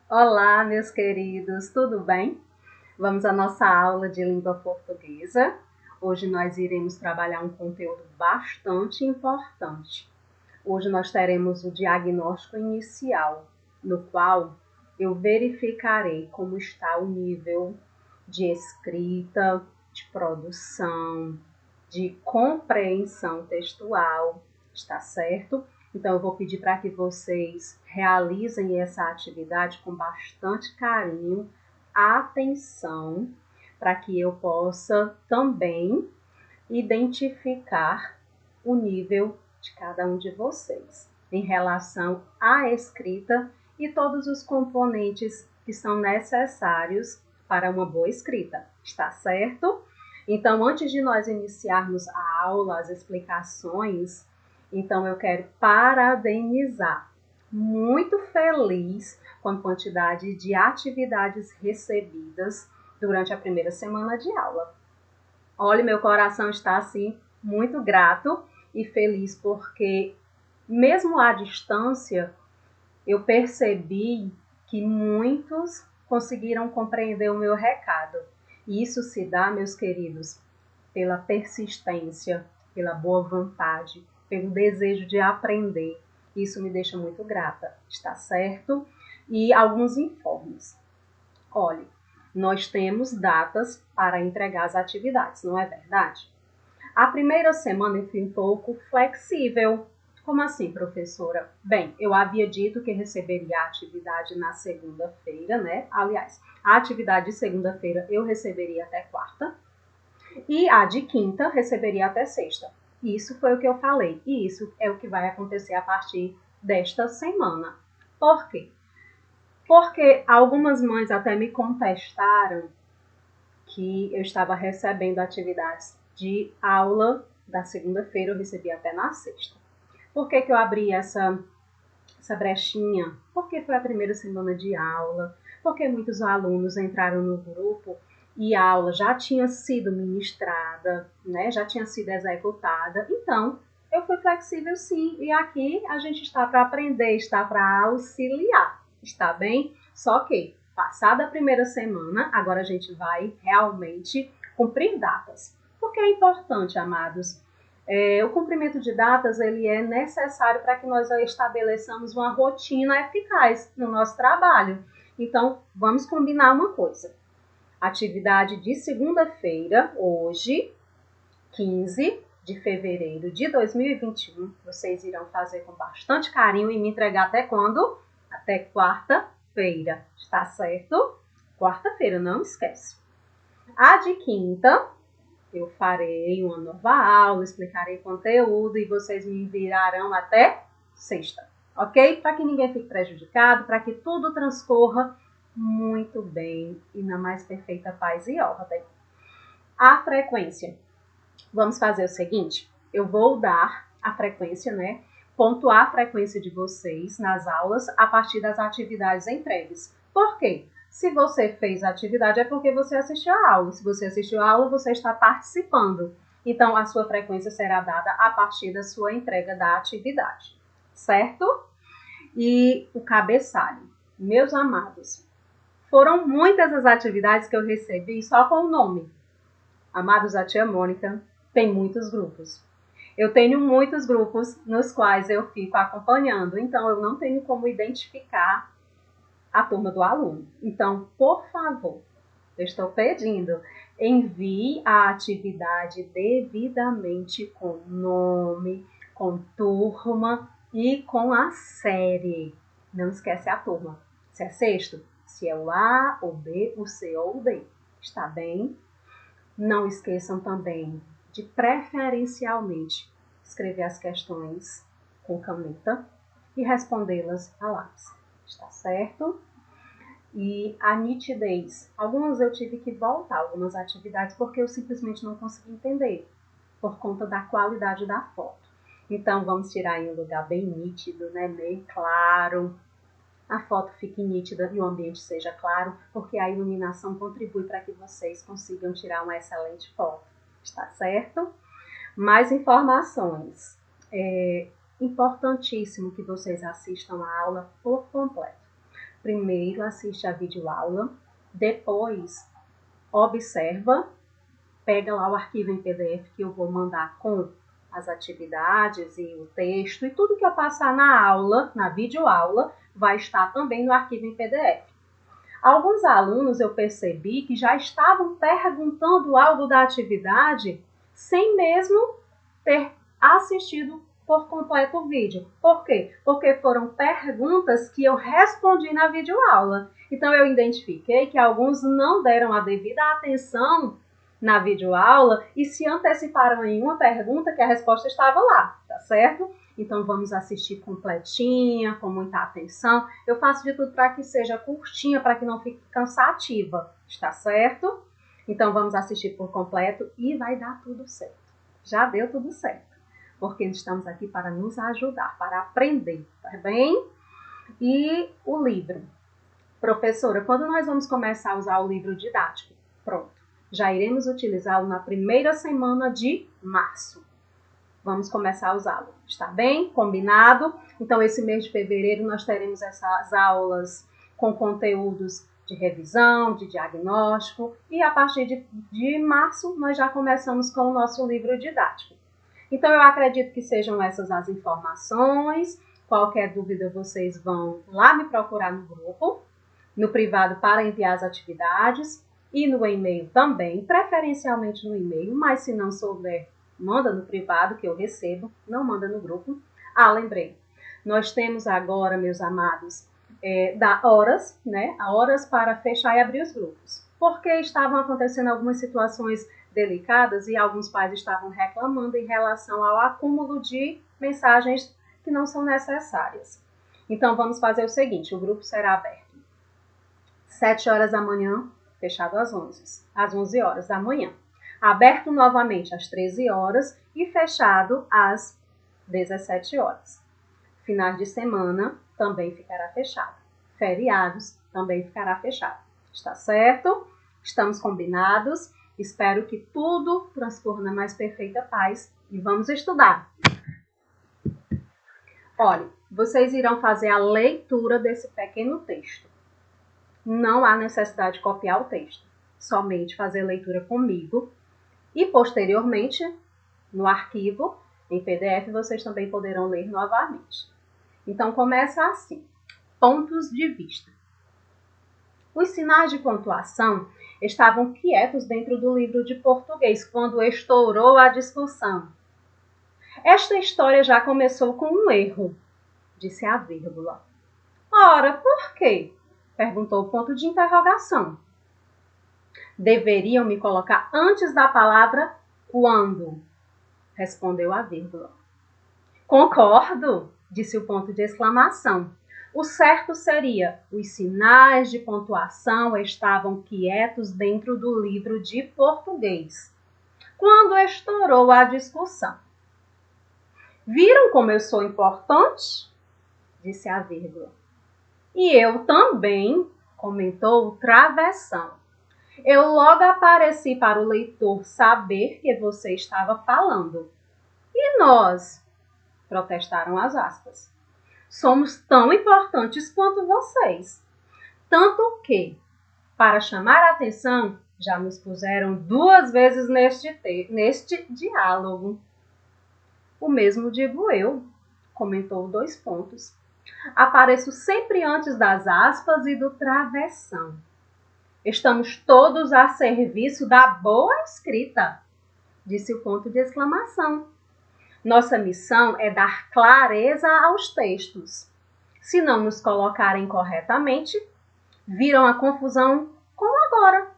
Olá, meus queridos, tudo bem? Vamos à nossa aula de língua portuguesa. Hoje nós iremos trabalhar um conteúdo bastante importante. Hoje nós teremos o diagnóstico inicial, no qual eu verificarei como está o nível de escrita, de produção, de compreensão textual, está certo? Então, eu vou pedir para que vocês realizem essa atividade com bastante carinho, atenção, para que eu possa também identificar o nível de cada um de vocês em relação à escrita e todos os componentes que são necessários para uma boa escrita, está certo? Então, antes de nós iniciarmos a aula, as explicações, então eu quero parabenizar. Muito feliz com a quantidade de atividades recebidas durante a primeira semana de aula. Olha, meu coração está assim muito grato e feliz porque mesmo à distância, eu percebi que muitos conseguiram compreender o meu recado. E isso se dá, meus queridos, pela persistência, pela boa vontade, pelo desejo de aprender. Isso me deixa muito grata, está certo? E alguns informes. Olhe, nós temos datas para entregar as atividades, não é verdade? A primeira semana eu fui um pouco flexível. Como assim, professora? Bem, eu havia dito que receberia a atividade na segunda-feira, né? Aliás, a atividade de segunda-feira eu receberia até quarta e a de quinta receberia até sexta. Isso foi o que eu falei e isso é o que vai acontecer a partir desta semana. Por quê? Porque algumas mães até me contestaram que eu estava recebendo atividades de aula da segunda-feira, eu recebi até na sexta. Por que eu abri essa brechinha? Porque foi a primeira semana de aula, porque muitos alunos entraram no grupo e a aula já tinha sido ministrada, né? Já tinha sido executada. Então, eu fui flexível sim, e aqui a gente está para aprender, está para auxiliar, está bem? Só que, passada a primeira semana, agora a gente vai realmente cumprir datas. Porque é importante, amados, o cumprimento de datas ele é necessário para que nós estabeleçamos uma rotina eficaz no nosso trabalho. Então, vamos combinar uma coisa. Atividade de segunda-feira, hoje, 15 de fevereiro de 2021, vocês irão fazer com bastante carinho e me entregar até quando? Até quarta-feira, está certo? Quarta-feira, não esquece. A de quinta, eu farei uma nova aula, explicarei conteúdo e vocês me enviarão até sexta, ok? Para que ninguém fique prejudicado, para que tudo transcorra muito bem e na mais perfeita paz e ordem. A frequência. Vamos fazer o seguinte, eu vou dar a frequência, né? Pontuar a frequência de vocês nas aulas a partir das atividades entregues. Por quê? Se você fez a atividade é porque você assistiu a aula. Se você assistiu a aula, você está participando. Então, a sua frequência será dada a partir da sua entrega da atividade, certo? E o cabeçalho. Meus amados, foram muitas as atividades que eu recebi só com o nome. Amados, a tia Mônica tem muitos grupos. Eu tenho muitos grupos nos quais eu fico acompanhando, então eu não tenho como identificar a turma do aluno. Então, por favor, eu estou pedindo, envie a atividade devidamente com nome, com turma e com a série. Não esquece a turma. Se é sexto, se é o A, o B, o C ou o D. Está bem? Não esqueçam também de preferencialmente escrever as questões com caneta e respondê-las a lápis. Está certo? E a nitidez. Algumas eu tive que voltar, algumas atividades, porque eu simplesmente não consegui entender, por conta da qualidade da foto. Então, vamos tirar em um lugar bem nítido, né? Meio claro. A foto fique nítida e o ambiente seja claro, porque a iluminação contribui para que vocês consigam tirar uma excelente foto. Está certo? Mais informações. É importantíssimo que vocês assistam a aula por completo, primeiro assiste a videoaula, depois observa, pega lá o arquivo em PDF que eu vou mandar com as atividades e o texto e tudo que eu passar na aula, na videoaula, vai estar também no arquivo em PDF. Alguns alunos eu percebi que já estavam perguntando algo da atividade sem mesmo ter assistido por completo o vídeo. Por quê? Porque foram perguntas que eu respondi na videoaula. Então eu identifiquei que alguns não deram a devida atenção na videoaula e se anteciparam em uma pergunta que a resposta estava lá, tá certo? Então vamos assistir completinha, com muita atenção. Eu faço de tudo para que seja curtinha, para que não fique cansativa, está certo? Então vamos assistir por completo e vai dar tudo certo. Já deu tudo certo, porque estamos aqui para nos ajudar, para aprender, tá bem? E o livro. Professora, quando nós vamos começar a usar o livro didático? Pronto. Já iremos utilizá-lo na primeira semana de março. Vamos começar a usá-lo. Está bem? Combinado? Então, esse mês de fevereiro, nós teremos essas aulas com conteúdos de revisão, de diagnóstico. E a partir de março, nós já começamos com o nosso livro didático. Então, eu acredito que sejam essas as informações. Qualquer dúvida, vocês vão lá me procurar no grupo, no privado para enviar as atividades. E no e-mail também, preferencialmente no e-mail, mas se não souber, manda no privado que eu recebo, não manda no grupo. Ah, lembrei, nós temos agora, meus amados, horas, né? Horas para fechar e abrir os grupos. Porque estavam acontecendo algumas situações delicadas e alguns pais estavam reclamando em relação ao acúmulo de mensagens que não são necessárias. Então, vamos fazer o seguinte, o grupo será aberto 7 horas da manhã, fechado às 11 horas da manhã. Aberto novamente às 13 horas e fechado às 17 horas. Finais de semana também ficará fechado. Feriados também ficará fechado. Está certo? Estamos combinados. Espero que tudo transcorra na mais perfeita paz e vamos estudar. Olha, vocês irão fazer a leitura desse pequeno texto. Não há necessidade de copiar o texto, somente fazer a leitura comigo e, posteriormente, no arquivo, em PDF, vocês também poderão ler novamente. Então, começa assim, pontos de vista. Os sinais de pontuação estavam quietos dentro do livro de português, quando estourou a discussão. Esta história já começou com um erro, disse a vírgula. Ora, por quê? Perguntou o ponto de interrogação. Deveriam me colocar antes da palavra quando, respondeu a vírgula. Concordo, disse o ponto de exclamação. O certo seria, os sinais de pontuação estavam quietos dentro do livro de português, quando estourou a discussão. Viram como eu sou importante? Disse a vírgula. E eu também, comentou o travessão. Eu logo apareci para o leitor saber que você estava falando. E nós? Protestaram as aspas. Somos tão importantes quanto vocês. Tanto que, para chamar a atenção, já nos puseram 2 vezes neste diálogo. O mesmo digo eu, comentou 2 pontos. Apareço sempre antes das aspas e do travessão. Estamos todos a serviço da boa escrita, disse o ponto de exclamação. Nossa missão é dar clareza aos textos. Se não nos colocarem corretamente, viram a confusão como agora.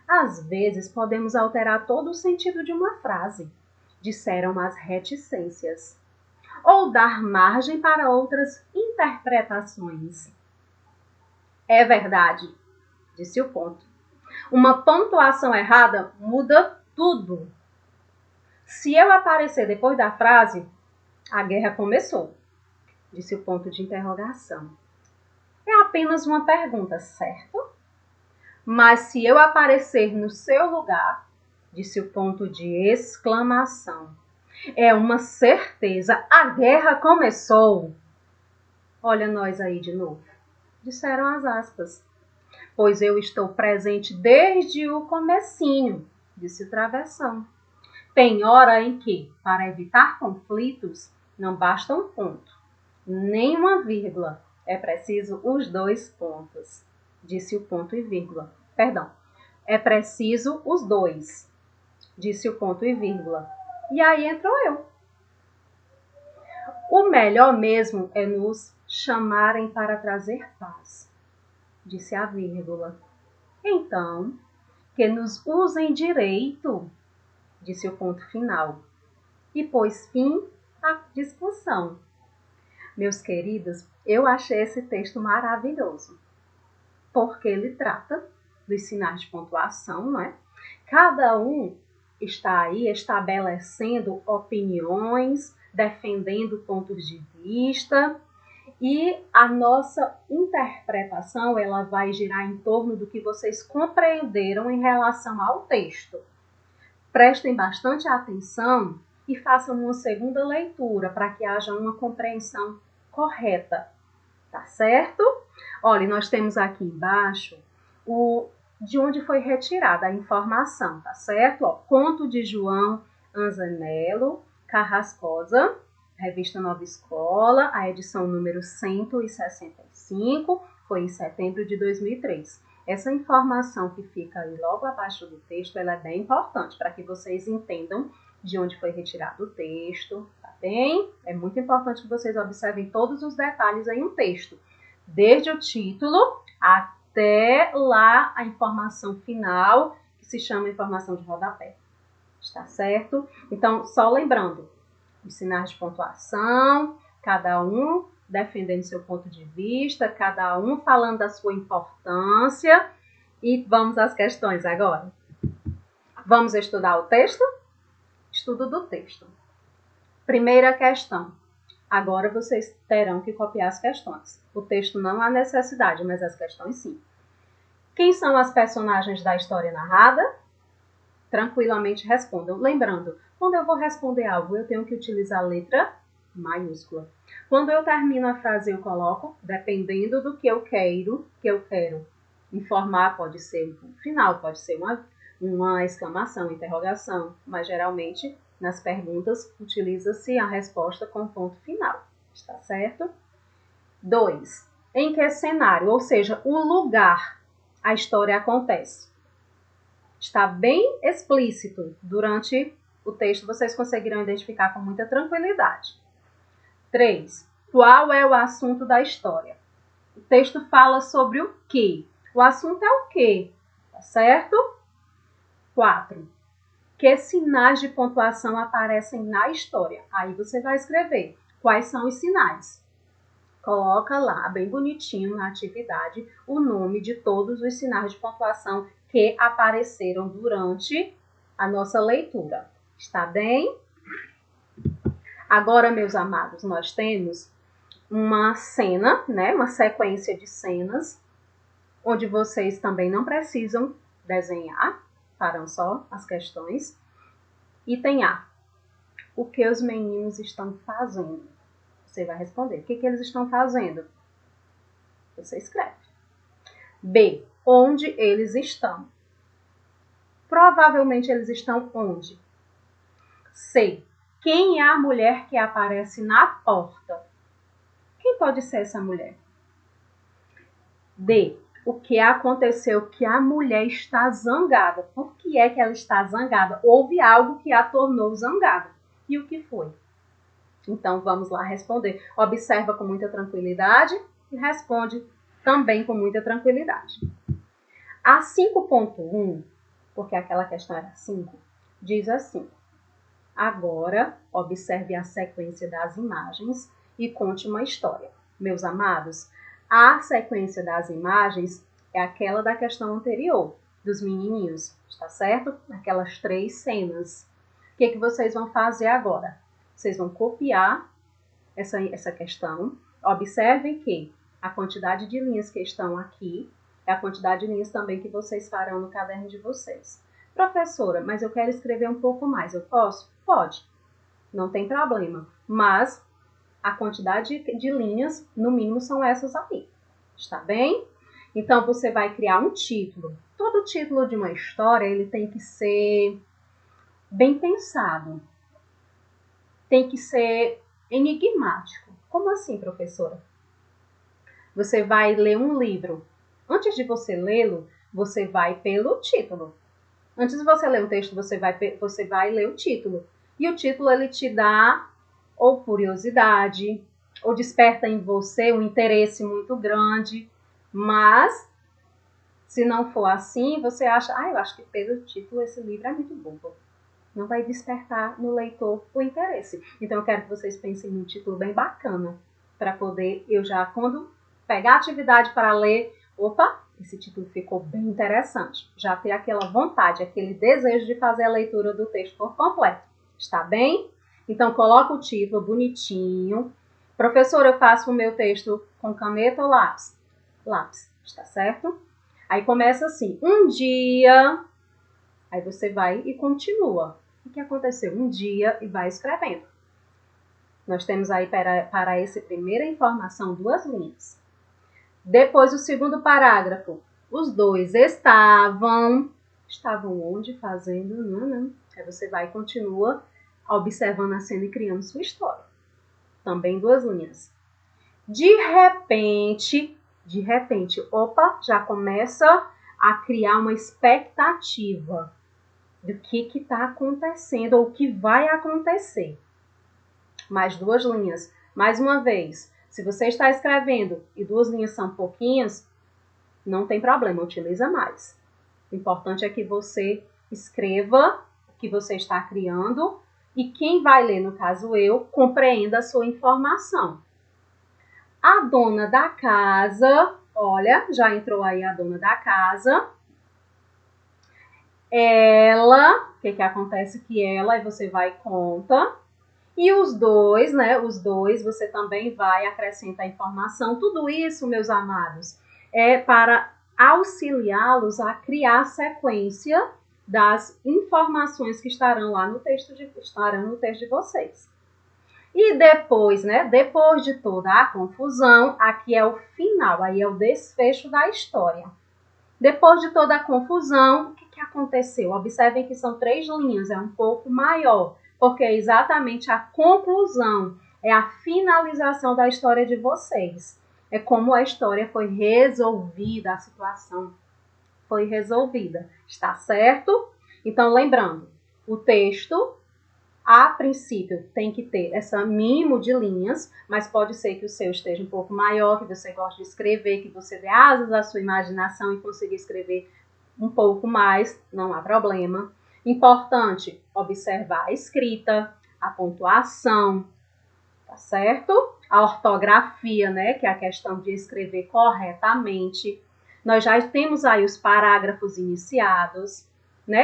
Às vezes podemos alterar todo o sentido de uma frase, disseram as reticências, ou dar margem para outras interpretações. É verdade, disse o ponto. Uma pontuação errada muda tudo. Se eu aparecer depois da frase, a guerra começou, disse o ponto de interrogação. É apenas uma pergunta, certo? Mas se eu aparecer no seu lugar, disse o ponto de exclamação. É uma certeza, a guerra começou. Olha nós aí de novo. Disseram as aspas. Pois eu estou presente desde o comecinho, disse o travessão. Tem hora em que, para evitar conflitos, não basta um ponto, nem uma vírgula. É preciso os 2 pontos, disse o ponto e vírgula. Perdão, é preciso os 2, disse o ponto e vírgula. E aí entrou eu. O melhor mesmo é nos chamarem para trazer paz, disse a vírgula. Então, que nos usem direito, disse o ponto final. E pôs fim à discussão. Meus queridos, eu achei esse texto maravilhoso, porque ele trata dos sinais de pontuação, não é? Cada um está aí estabelecendo opiniões, defendendo pontos de vista, e a nossa interpretação ela vai girar em torno do que vocês compreenderam em relação ao texto. Prestem bastante atenção e façam uma segunda leitura para que haja uma compreensão correta, tá certo? Olha, nós temos aqui embaixo de onde foi retirada a informação, tá certo? Ó, Conto de João Anzanello Carrascosa, Revista Nova Escola, a edição número 165, foi em setembro de 2003. Essa informação que fica aí logo abaixo do texto, ela é bem importante para que vocês entendam de onde foi retirado o texto, tá bem? É muito importante que vocês observem todos os detalhes em um texto, desde o título até lá a informação final, que se chama informação de rodapé, está certo? Então, só lembrando, os sinais de pontuação, cada um defendendo seu ponto de vista, cada um falando da sua importância. E vamos às questões agora. Vamos estudar o texto? Estudo do texto. Primeira questão. Agora vocês terão que copiar as questões. O texto não há necessidade, mas as questões sim. Quem são as personagens da história narrada? Tranquilamente respondam. Lembrando, quando eu vou responder algo, eu tenho que utilizar a letra maiúscula. Quando eu termino a frase, eu coloco, dependendo do que eu quero informar, pode ser um ponto final, pode ser uma exclamação, interrogação, mas geralmente nas perguntas utiliza-se a resposta com ponto final, está certo? 2. Em que cenário, ou seja, o lugar a história acontece? Está bem explícito durante o texto, vocês conseguirão identificar com muita tranquilidade. 3. Qual é o assunto da história? O texto fala sobre o quê? O assunto é o quê? Tá certo? 4. Que sinais de pontuação aparecem na história? Aí você vai escrever quais são os sinais. Coloca lá, bem bonitinho na atividade, o nome de todos os sinais de pontuação que apareceram durante a nossa leitura. Está bem? Agora, meus amados, nós temos uma cena, né? Uma sequência de cenas, onde vocês também não precisam desenhar, farão só as questões. Item A. O que os meninos estão fazendo? Você vai responder. O que eles estão fazendo? Você escreve. B. Onde eles estão? Provavelmente eles estão onde? C. Quem é a mulher que aparece na porta? Quem pode ser essa mulher? D. O que aconteceu que a mulher está zangada? Por que é que ela está zangada? Houve algo que a tornou zangada. E o que foi? Então, vamos lá responder. Observa com muita tranquilidade e responde também com muita tranquilidade. A 5.1, porque aquela questão era 5, diz assim: agora, observe a sequência das imagens e conte uma história. Meus amados, a sequência das imagens é aquela da questão anterior, dos menininhos, está certo? Aquelas 3 cenas. O que vocês vão fazer agora? Vocês vão copiar essa questão. Observem que a quantidade de linhas que estão aqui é a quantidade de linhas também que vocês farão no caderno de vocês. Professora, mas eu quero escrever um pouco mais. Eu posso? Pode. Não tem problema. Mas a quantidade de linhas, no mínimo, são essas aqui. Está bem? Então, você vai criar um título. Todo título de uma história, ele tem que ser bem pensado. Tem que ser enigmático. Como assim, professora? Você vai ler um livro. Antes de você lê-lo, você vai pelo título. Antes de você ler um texto, você vai ler o título. E o título, ele te dá ou curiosidade, ou desperta em você um interesse muito grande. Mas, se não for assim, você acha, eu acho que pelo título esse livro é muito bom. Não vai despertar no leitor o interesse. Então, eu quero que vocês pensem num título bem bacana, para poder, quando pegar a atividade para ler, esse título ficou bem interessante. Já ter aquela vontade, aquele desejo de fazer a leitura do texto por completo. Está bem? Então, coloca o título bonitinho. Professora, eu faço o meu texto com caneta ou lápis? Lápis, está certo? Aí começa assim, um dia... Aí você vai e continua. O que aconteceu? Um dia e vai escrevendo. Nós temos aí para essa primeira informação 2 linhas. Depois o segundo parágrafo. Os dois estavam onde? Fazendo. Não. Aí você vai e continua observando a cena e criando sua história. Também 2 linhas. De repente, já começa a criar uma expectativa do que está acontecendo ou o que vai acontecer. Mais 2 linhas. Mais uma vez, se você está escrevendo e 2 linhas são pouquinhas, não tem problema, utiliza mais. O importante é que você escreva o que você está criando e quem vai ler, no caso eu, compreenda a sua informação. A dona da casa, olha, já entrou aí a dona da casa. Ela, o que acontece que ela, e você vai e conta. E os dois, você também vai acrescentar informação. Tudo isso, meus amados, é para auxiliá-los a criar a sequência das informações que estarão lá no texto de vocês. E depois, depois de toda a confusão, aqui é o final, aí é o desfecho da história. Depois de toda a confusão, o que aconteceu? Observem que são 3 linhas, é um pouco maior, porque é exatamente a conclusão, é a finalização da história de vocês. É como a história foi resolvida, a situação foi resolvida. Está certo? Então, lembrando, o texto, a princípio, tem que ter esse mínimo de linhas, mas pode ser que o seu esteja um pouco maior, que você goste de escrever, que você dê asas à sua imaginação e consiga escrever um pouco mais, não há problema. Importante, observar a escrita, a pontuação, tá certo? A ortografia, que é a questão de escrever corretamente. Nós já temos aí os parágrafos iniciados,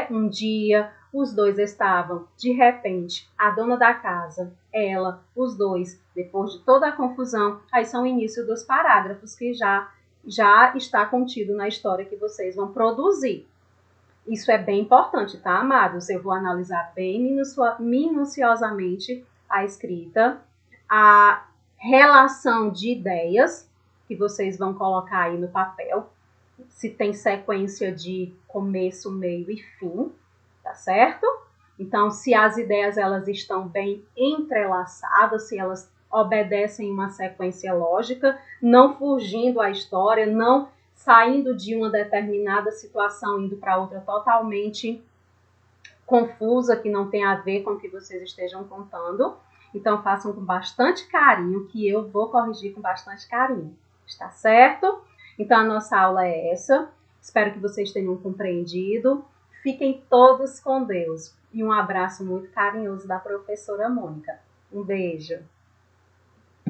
Um dia, os dois estavam, de repente, a dona da casa, ela, os dois, depois de toda a confusão, aí são o início dos parágrafos que já está contido na história que vocês vão produzir. Isso é bem importante, tá, amados? Eu vou analisar bem minuciosamente a escrita, a relação de ideias que vocês vão colocar aí no papel, se tem sequência de começo, meio e fim, tá certo? Então, se as ideias elas estão bem entrelaçadas, se elas obedecem uma sequência lógica, não fugindo à história, não saindo de uma determinada situação, indo para outra totalmente confusa, que não tem a ver com o que vocês estejam contando. Então, façam com bastante carinho, que eu vou corrigir com bastante carinho. Está certo? Então, a nossa aula é essa. Espero que vocês tenham compreendido. Fiquem todos com Deus. E um abraço muito carinhoso da professora Mônica. Um beijo.